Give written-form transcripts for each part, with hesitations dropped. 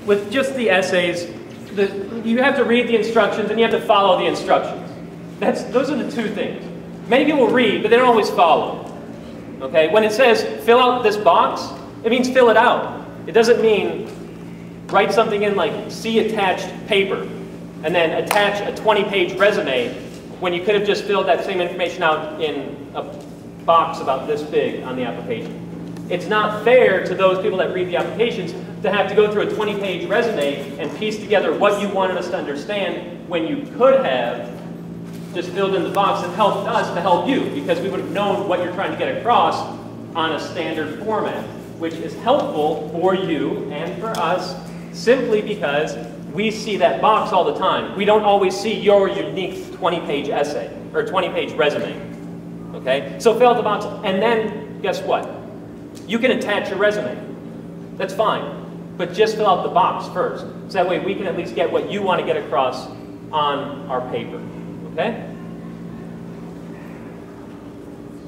with just the essays, you have to read the instructions and you have to follow the instructions. Those are the two things. Many people read, but they don't always follow. Okay? When it says fill out this box, it means fill it out. It doesn't mean write something in like see attached paper and then attach a 20-page resume when you could have just filled that same information out in a box about this big on the application. It's not fair to those people that read the applications to have to go through a 20-page resume and piece together what you wanted us to understand when you could have just filled in the box and helped us to help you, because we would have known what you're trying to get across on a standard format, which is helpful for you and for us simply because we see that box all the time. We don't always see your unique 20-page essay or 20-page resume. Okay? So fill out the box, and then guess what? You can attach your resume. That's fine. But just fill out the box first. So that way we can at least get what you want to get across on our paper. Okay?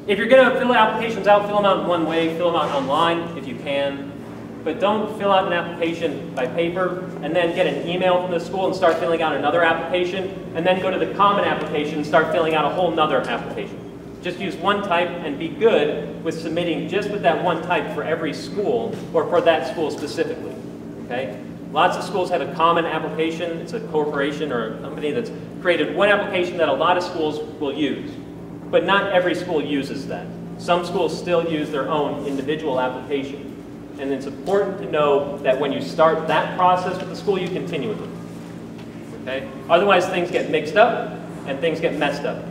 If you're going to fill applications out, fill them out in one way. Fill them out online if you can. But don't fill out an application by paper and then get an email from the school and start filling out another application, and then go to the common application and start filling out a whole nother application. Just use one type and be good with submitting just with that one type for every school or for that school specifically. Okay? Lots of schools have a common application. It's a corporation or a company that's created one application that a lot of schools will use. But not every school uses that. Some schools still use their own individual application. And it's important to know that when you start that process with the school, you continue with it. Okay? Otherwise, things get mixed up and things get messed up.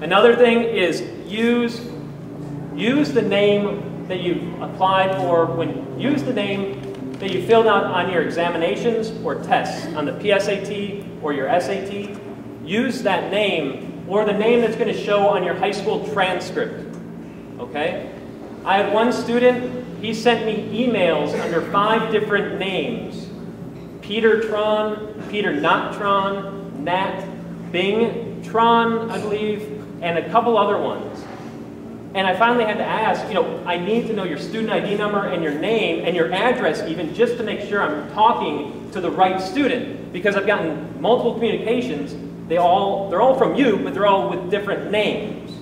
Another thing is use the name that you applied for, use the name that you filled out on your examinations or tests, on the PSAT or your SAT. Use that name or the name that's going to show on your high school transcript. Okay? I had one student, he sent me emails under 5 different names. Peter Tron, Peter Not Tron, Nat Bing Tron, I believe, and a couple other ones. And I finally had to ask, I need to know your student ID number and your name and your address even, just to make sure I'm talking to the right student, because I've gotten multiple communications. They're all from you, but they're all with different names.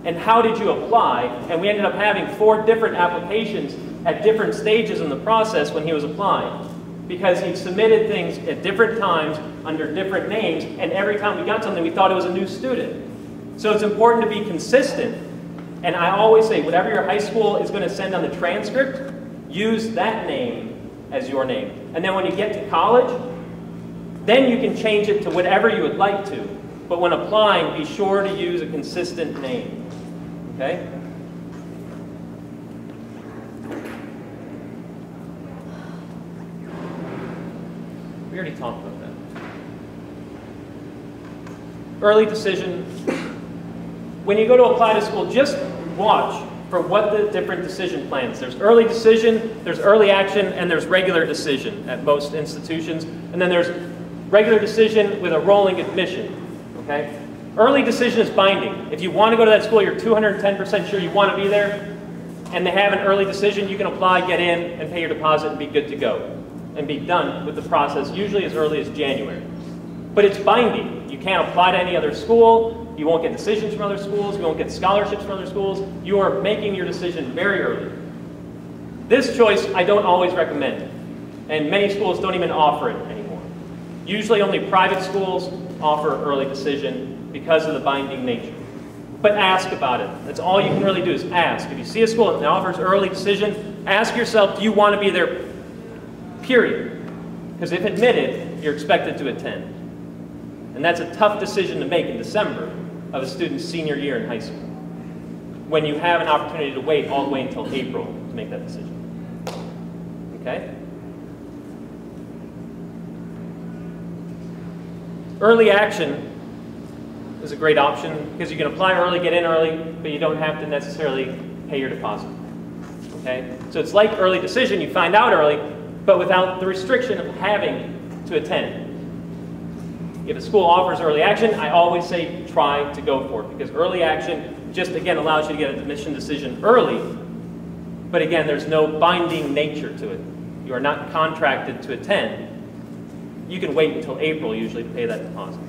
And how did you apply? And we ended up having 4 different applications at different stages in the process when he was applying, because he submitted things at different times under different names, and every time we got something, we thought it was a new student. So it's important to be consistent. And I always say, whatever your high school is going to send on the transcript, use that name as your name. And then when you get to college, then you can change it to whatever you would like to. But when applying, be sure to use a consistent name. Okay? We already talked about that. Early decision. When you go to apply to school, just watch for what the different decision plans. There's early decision, there's early action, and there's regular decision at most institutions. And then there's regular decision with a rolling admission. Okay? Early decision is binding. If you want to go to that school, you're 210% sure you want to be there, and they have an early decision, you can apply, get in, and pay your deposit and be good to go. And be done with the process, usually as early as January. But it's binding. You can't apply to any other school. You won't get decisions from other schools. You won't get scholarships from other schools. You are making your decision very early. This choice I don't always recommend, and many schools don't even offer it anymore. Usually only private schools offer early decision because of the binding nature. But ask about it. That's all you can really do, is ask. If you see a school that offers early decision, ask yourself, do you want to be there? Period. Because if admitted, you're expected to attend. And that's a tough decision to make in December of a student's senior year in high school, when you have an opportunity to wait all the way until April to make that decision. Okay? Early action is a great option because you can apply early, get in early, but you don't have to necessarily pay your deposit. Okay? So it's like early decision. You find out early, but without the restriction of having to attend. If a school offers early action, I always say try to go for it, because early action just, again, allows you to get an admission decision early, but again, there's no binding nature to it. You are not contracted to attend. You can wait until April usually to pay that deposit.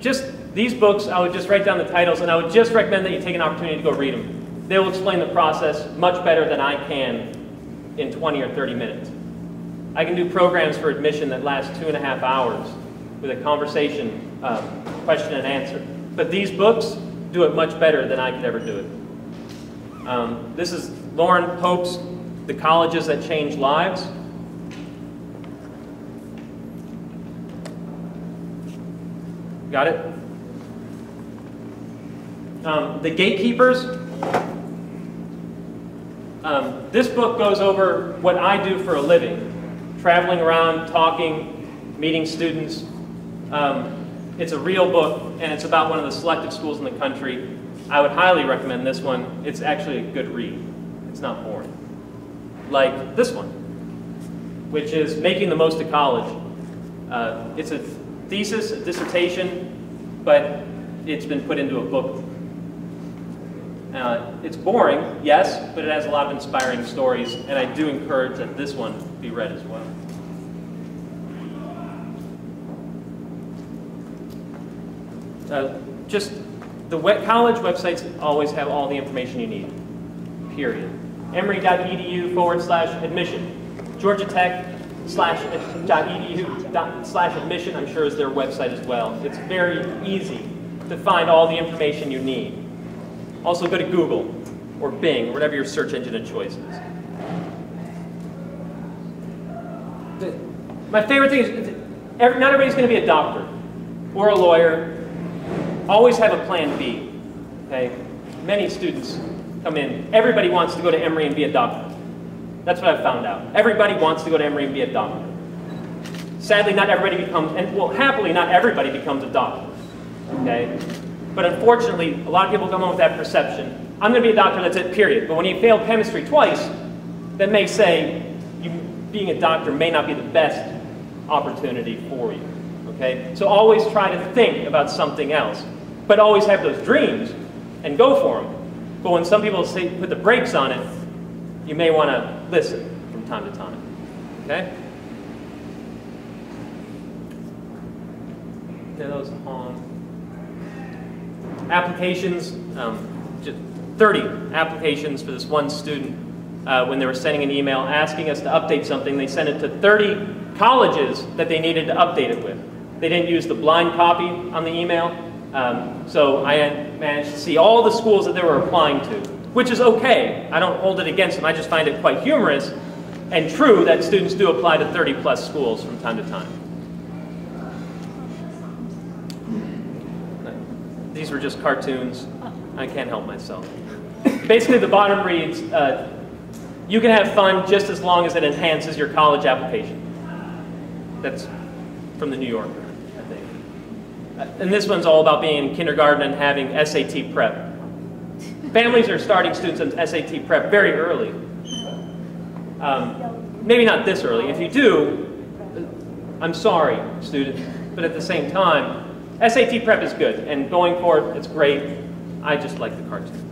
Just these books, I would just write down the titles, and I would just recommend that you take an opportunity to go read them. They will explain the process much better than I can in 20 or 30 minutes. I can do programs for admission that last 2.5 hours with a conversation, question and answer. But these books do it much better than I could ever do it. This is Lauren Pope's The Colleges That Change Lives. Got it? The Gatekeepers. This book goes over what I do for a living. Traveling around, talking, meeting students. It's a real book, and it's about one of the selected schools in the country. I would highly recommend this one. It's actually a good read. It's not boring. Like this one, which is Making the Most of College. It's a thesis, a dissertation, but it's been put into a book. It's boring, yes, but it has a lot of inspiring stories, and I do encourage that this one be read as well. Just the college websites always have all the information you need, period. Emory.edu/admission. Georgia Tech/edu/admission, I'm sure, is their website as well. It's very easy to find all the information you need. Also go to Google or Bing, or whatever your search engine of choice is. My favorite thing is, not everybody's going to be a doctor or a lawyer. Always have a plan B. Okay? Many students come in. Everybody wants to go to Emory and be a doctor. That's what I've found out. Everybody wants to go to Emory and be a doctor. Sadly, not everybody becomes, and well, happily, not everybody becomes a doctor. Okay? But unfortunately, a lot of people come home with that perception. I'm going to be a doctor, that's it, period. But when you fail chemistry twice, that may say being a doctor may not be the best opportunity for you. Okay? So always try to think about something else. But always have those dreams and go for them. But when some people say put the brakes on it, you may want to listen from time to time. Okay? Okay, those on. Applications, just 30 applications for this one student. When they were sending an email asking us to update something, they sent it to 30 colleges that they needed to update it with. They didn't use the blind copy on the email, so I managed to see all the schools that they were applying to, which is okay. I don't hold it against them. I just find it quite humorous and true that students do apply to 30+ schools from time to time. These were just cartoons. I can't help myself. Basically, the bottom reads, you can have fun just as long as it enhances your college application. That's from the New Yorker, I think. And this one's all about being in kindergarten and having SAT prep. Families are starting students in SAT prep very early. Maybe not this early. If you do, I'm sorry, student. But at the same time, SAT prep is good, and going for it, it's great. I just like the cartoon.